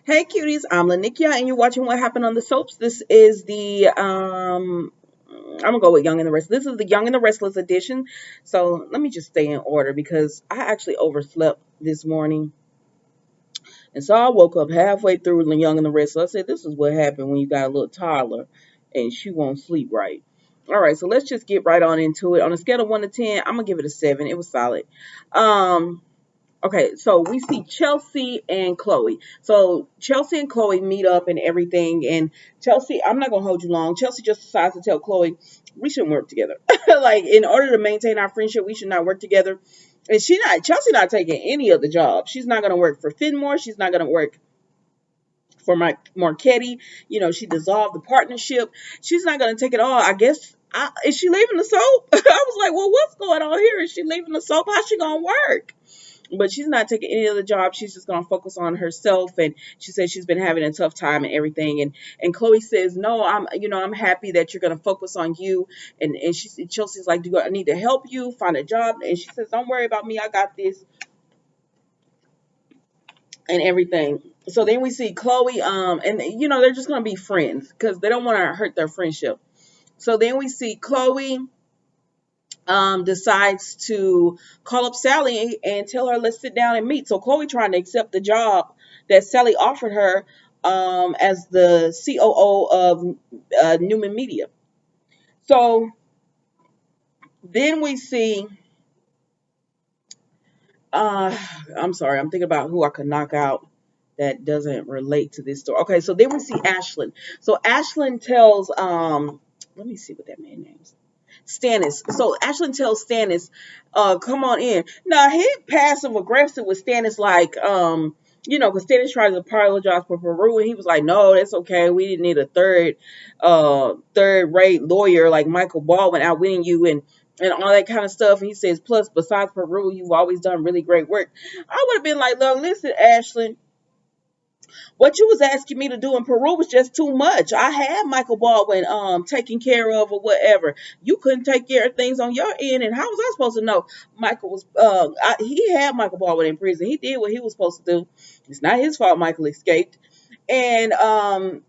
Hey cuties, I'm Lanikia and you're watching What Happened on the Soaps. This is the I'm gonna go with Young and the Restless. This is the Young and the Restless edition. So let me just stay in order because I actually overslept this morning. And so I woke up halfway through the Young and the Restless. I said, this is what happened when you got a little toddler and she won't sleep right. All right, so let's just get right on into it. On a scale of 1 to 10, I'm gonna give it a 7. It was solid. Um Okay, so we see Chelsea and Chloe. So Chelsea and Chloe meet up and everything. And Chelsea, I'm not gonna hold you long. Chelsea just decides to tell Chloe we shouldn't work together. Like in order to maintain our friendship, we should not work together. And Chelsea not taking any of the jobs. She's not gonna work for Finmore. She's not gonna work for Marchetti. She dissolved the partnership. She's not gonna take it all. I guess. Is she leaving the soap? I was like, well, what's going on here? Is she leaving the soap? How's she gonna work? But she's not taking any of the jobs. She's just gonna focus on herself. And she says she's been having a tough time and everything. And Chloe says, no, I'm happy that you're gonna focus on you. And Chelsea's like, I need to help you find a job? And she says, don't worry about me. I got this and everything. So then we see Chloe, and they're just gonna be friends because they don't want to hurt their friendship. So then we see Chloe decides to call up Sally and tell her, let's sit down and meet. So Chloe trying to accept the job that Sally offered her as the COO of Newman Media. So then we see, uh, I'm sorry, I'm thinking about who I could knock out that doesn't relate to this story. Okay, so then we see Ashlyn. So Ashlyn tells, let me see what that man name is. Stannis. So Ashlyn tells Stannis, come on in. Now he passive aggressive with Stannis, like, because Stannis tried to apologize for Peru, and he was like, no, that's okay. We didn't need a third rate lawyer like Michael Baldwin outwitting you and all that kind of stuff. And he says, plus, besides Peru, you've always done really great work. I would have been like, look, listen, Ashlyn, what you was asking me to do in Peru was just too much. I had Michael Baldwin taken care of or whatever. You couldn't take care of things on your end, and how was I supposed to know? Michael was he had Michael Baldwin in prison. He did what he was supposed to do. It's not his fault Michael escaped. And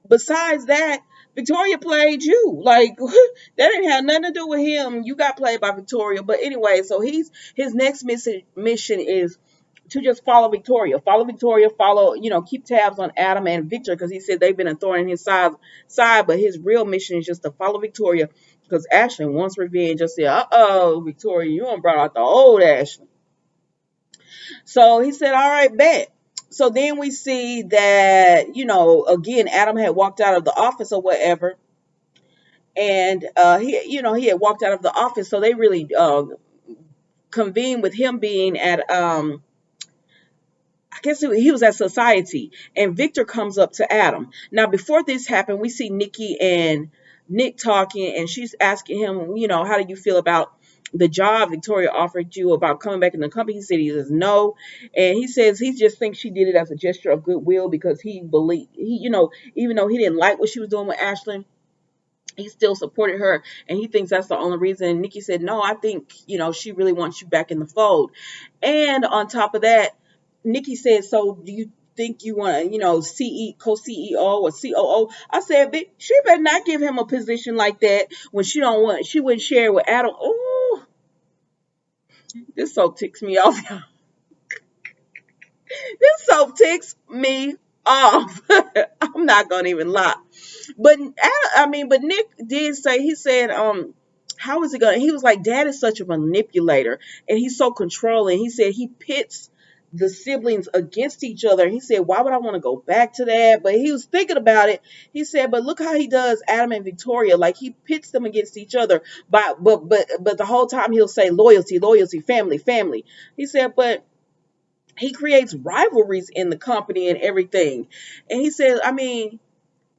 besides that, Victoria played you. Like that didn't have nothing to do with him. You got played by Victoria. But anyway, so his next mission is to just follow Victoria. Follow, keep tabs on Adam and Victor because he said they've been a thorn in his side, but his real mission is just to follow Victoria because Ashley wants revenge. Just said, Victoria, you done brought out the old Ashley. So he said, all right, bet. So then we see that, again, Adam had walked out of the office or whatever. And he had walked out of the office. So they really convened with him being at I guess he was at Society, and Victor comes up to Adam. Now, before this happened, we see Nikki and Nick talking, and she's asking him, how do you feel about the job Victoria offered you about coming back in the company? He said he says no, and he says he just thinks she did it as a gesture of goodwill because he believed even though he didn't like what she was doing with Ashlyn, he still supported her, and he thinks that's the only reason. And Nikki said, no, I think, she really wants you back in the fold. And on top of that, Nikki said, so do you think you want to, co-CEO or COO? I said, but she better not give him a position like that when she wouldn't share it with Adam. Oh, this soap ticks me off. This soap ticks me off. I'm not going to even lie. But but Nick did say, he said, how is it going? He was like, Dad is such a manipulator and he's so controlling. He said he pits the siblings against each other. He said, why would I want to go back to that? But he was thinking about it. He said, but look how he does Adam and Victoria. Like he pits them against each other. But the whole time he'll say loyalty, loyalty, family, family. He said, but he creates rivalries in the company and everything. And he said,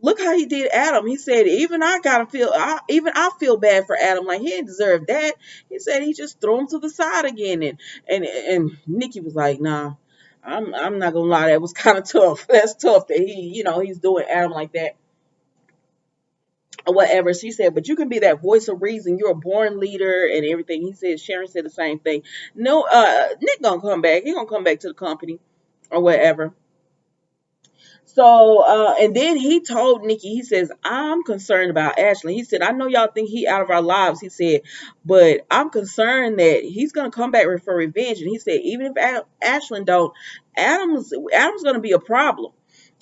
look how he did Adam. He said, I feel bad for Adam. Like he didn't deserve that. He said he just threw him to the side again. And Nikki was like, nah, I'm not gonna lie, that was kind of tough. That's tough that he's doing Adam like that or whatever. She said, but you can be that voice of reason. You're a born leader and everything. He said, Sharon said the same thing. No, Nick gonna come back. He gonna come back to the company or whatever. So, and then he told Nikki, he says, I'm concerned about Ashley. He said, I know y'all think he out of our lives. He said, but I'm concerned that he's going to come back for revenge. And he said, even if Ashley don't, Adam's going to be a problem.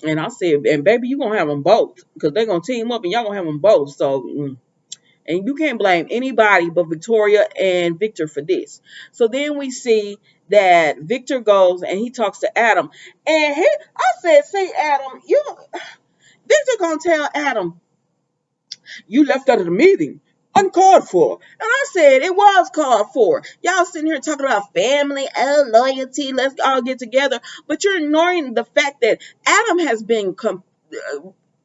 And I said, and baby, you going to have them both because they're going to team up and y'all going to have them both. So, and you can't blame anybody but Victoria and Victor for this. So then we see that Victor goes and he talks to Adam. And I said, see, Adam, Victor gonna tell Adam, you left out of the meeting. Uncalled for. And I said, it was called for. Y'all sitting here talking about family, loyalty, let's all get together. But you're ignoring the fact that Adam has been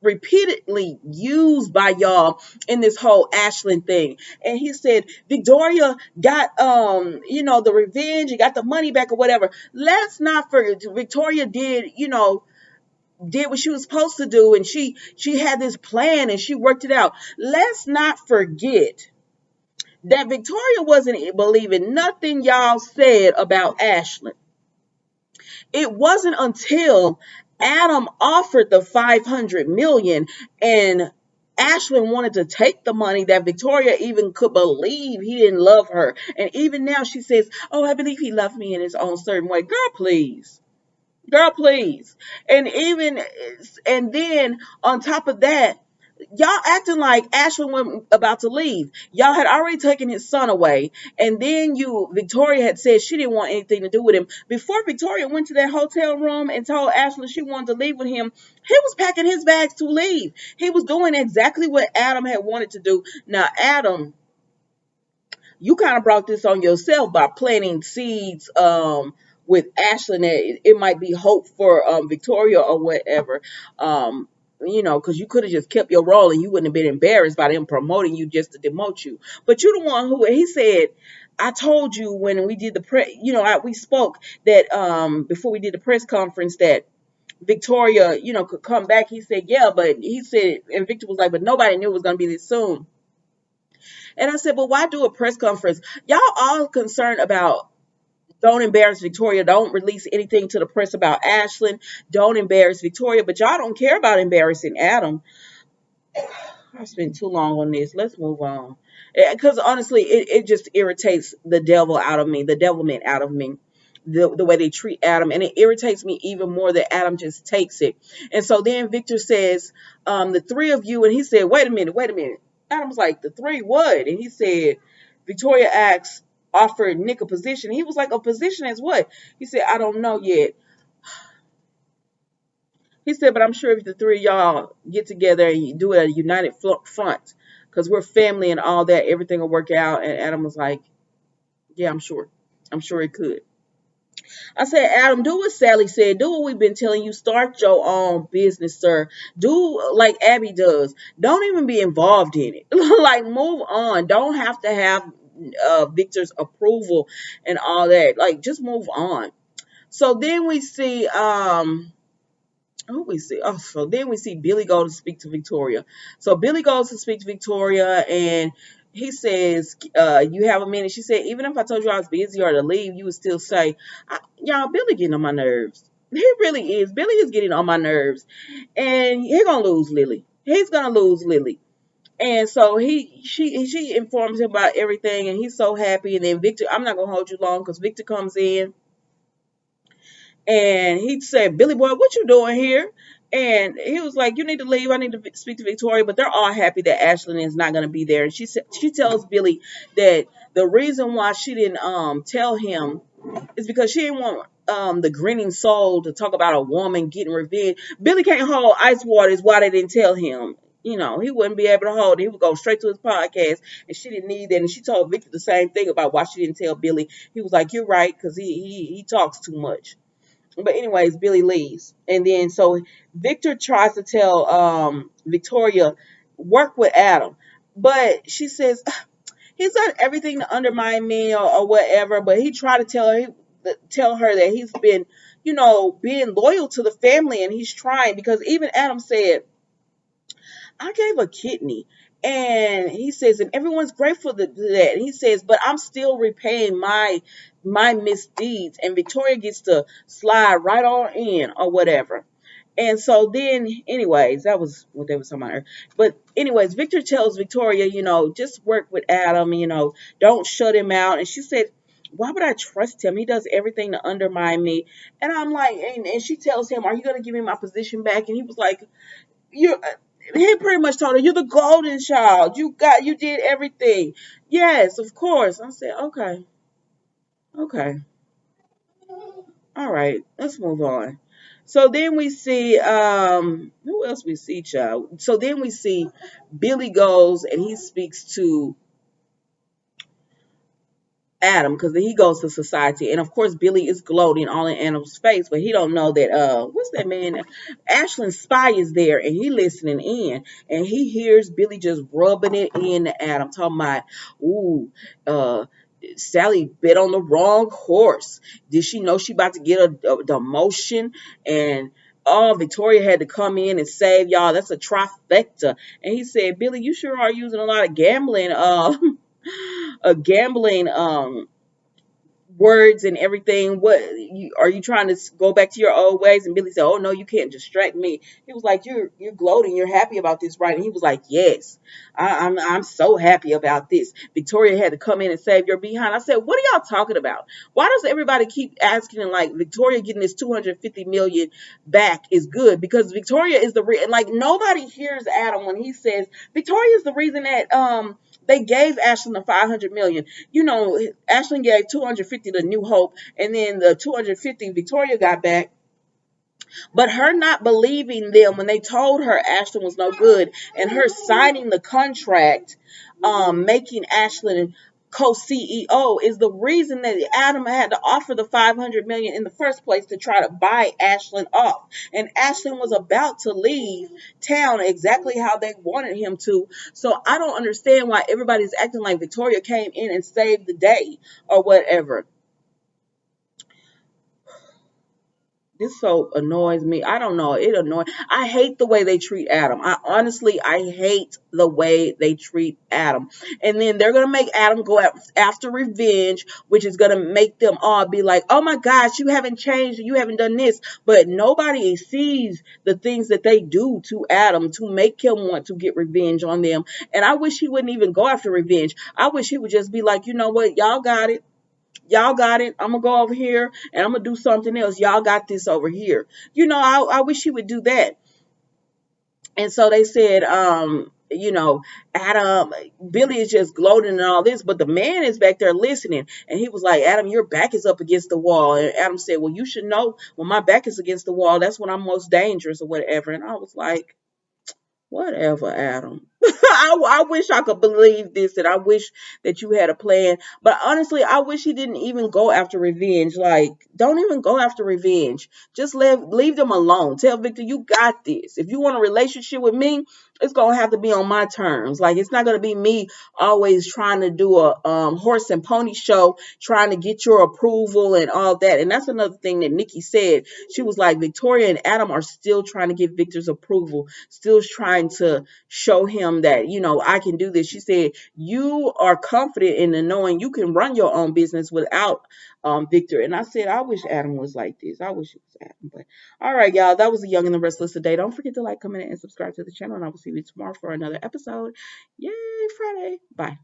repeatedly used by y'all in this whole Ashland thing. And he said Victoria got the revenge, he got the money back or whatever. Let's not forget Victoria did what she was supposed to do, and she had this plan and she worked it out. Let's not forget that Victoria wasn't believing nothing y'all said about Ashland. It wasn't until Adam offered the 500 million and Ashlyn wanted to take the money that Victoria even could believe he didn't love her. And even now she says, oh, I believe he loved me in his own certain way. Girl, please. Girl, please. And then on top of that, y'all acting like Ashlyn was about to leave. Y'all had already taken his son away, and then Victoria had said she didn't want anything to do with him. Before Victoria went to that hotel room and told Ashlyn she wanted to leave with him, he was packing his bags to leave. He was doing exactly what Adam had wanted to do. Now, Adam, you kind of brought this on yourself by planting seeds with Ashlyn that it might be hope for Victoria or whatever. Because you could have just kept your role and you wouldn't have been embarrassed by them promoting you just to demote you. But you're the one who, he said, I told you when we did we spoke that before we did the press conference that Victoria, could come back. He said, yeah, but he said, and Victor was like, but nobody knew it was going to be this soon. And I said, well, why do a press conference? Y'all all concerned about don't embarrass Victoria. Don't release anything to the press about Ashlyn. Don't embarrass Victoria. But y'all don't care about embarrassing Adam. I spent too long on this. Let's move on. Because honestly, it just irritates the devil out of me, the devilment out of me. The way they treat Adam, and it irritates me even more that Adam just takes it. And so then Victor says, the three of you, and he said, wait a minute. Adam was like, the three what? And he said, Victoria offered Nick a position. He was like, a position as what? He said, I don't know yet. He said, but I'm sure if the three of y'all get together and you do it a united front, because we're family and all that, everything will work out. And Adam was like, yeah, I'm sure. I'm sure it could. I said, Adam, do what Sally said. Do what we've been telling you. Start your own business, sir. Do like Abby does. Don't even be involved in it. Like, move on. Don't have to have Victor's approval and all that. Like, just move on. So then we see, so then we see Billy go to speak to Victoria. So Billy goes to speak to Victoria and he says, you have a minute. She said, even if I told you I was busy or to leave, you would still say, y'all, Billy getting on my nerves. He really is. Billy is getting on my nerves. And he's going to lose Lily. He's going to lose Lily. And so she informs him about everything and he's so happy. And then Victor, I'm not going to hold you long because Victor comes in. And he said, Billy boy, what you doing here? And he was like, you need to leave. I need to speak to Victoria. But they're all happy that Ashlyn is not going to be there. And she tells Billy that the reason why she didn't tell him is because she didn't want the grinning soul to talk about a woman getting revenge. Billy can't hold ice water is why they didn't tell him. He wouldn't be able to hold it. He would go straight to his podcast, and she didn't need that. And she told Victor the same thing about why she didn't tell Billy. He was like, you're right, because he talks too much. But anyways, Billy leaves. And then so Victor tries to tell Victoria, work with Adam. But she says, he's done everything to undermine me or whatever. But he tried to tell her that he's been, being loyal to the family. And he's trying because even Adam said, I gave a kidney. And he says, and everyone's grateful to that. And he says, but I'm still repaying my misdeeds. And Victoria gets to slide right on in or whatever. And so then, anyways, that was what they were talking about. But anyways, Victor tells Victoria, just work with Adam, don't shut him out. And she said, why would I trust him? He does everything to undermine me. And I'm like, and she tells him, are you going to give me my position back? And he was like, you. He pretty much told her, you're the golden child. You did everything. Yes, of course. I said, okay, okay. All right, let's move on. So then we see who else we see, child. So then we see Billy goes and he speaks to Adam because he goes to society, and of course Billy is gloating all in Adam's face, but he don't know that what's that man? Ashland's spy is there, and he listening in, and he hears Billy just rubbing it in to Adam, talking about, ooh, uh. Sally bet on the wrong horse. Did she know she about to get a demotion? And oh, Victoria had to come in and save y'all. That's a trifecta. And he said, Billy, you sure are using a lot of gambling. Gambling words and everything. Are you trying to go back to your old ways? And Billy said, oh no, you can't distract me. He was like, you're gloating, you're happy about this, right? And he was like, yes, I'm so happy about this. Victoria had to come in and save your behind. I said, what are y'all talking about? Why does everybody keep asking, like, Victoria getting this 250 million back is good? Because Victoria is like, nobody hears Adam when he says Victoria is the reason that they gave Ashlyn the 500 million. Ashlyn gave 250 to New Hope, and then the 250 Victoria got back. But her not believing them when they told her Ashlyn was no good, and her signing the contract, making Ashlyn co-CEO is the reason that Adam had to offer the 500 million in the first place to try to buy Ashlyn off. And Ashlyn was about to leave town exactly how they wanted him to. So I don't understand why everybody's acting like Victoria came in and saved the day or whatever. This so annoys me. I don't know. It annoys. I hate the way they treat Adam. I hate the way they treat Adam. And then they're gonna make Adam go after revenge, which is gonna make them all be like, "Oh my gosh, you haven't changed. You haven't done this." But nobody sees the things that they do to Adam to make him want to get revenge on them. And I wish he wouldn't even go after revenge. I wish he would just be like, you know what, y'all got it. Y'all got it. I'm gonna go over here and I'm gonna do something else. Y'all got this over here. I wish he would do that. And so they said, Adam, Billy is just gloating and all this, but the man is back there listening. And he was like, Adam, your back is up against the wall. And Adam said, well, you should know when my back is against the wall, that's when I'm most dangerous or whatever. And I was like, whatever, Adam. I wish I could believe this, and I wish that you had a plan. But honestly, I wish he didn't even go after revenge. Like, don't even go after revenge. Just leave them alone. Tell Victor, you got this. If you want a relationship with me, it's gonna have to be on my terms. Like, it's not gonna be me always trying to do a horse and pony show, trying to get your approval and all that. And that's another thing that Nikki said. She was like, Victoria and Adam are still trying to get Victor's approval, still trying to show him that, I can do this. She said, you are confident in the knowing you can run your own business without Victor. And I said, I wish Adam was like this. I wish it was Adam. But all right, y'all, that was the Young and the Restless today. Don't forget to like, comment, and subscribe to the channel. And I will see you tomorrow for another episode. Yay, Friday. Bye.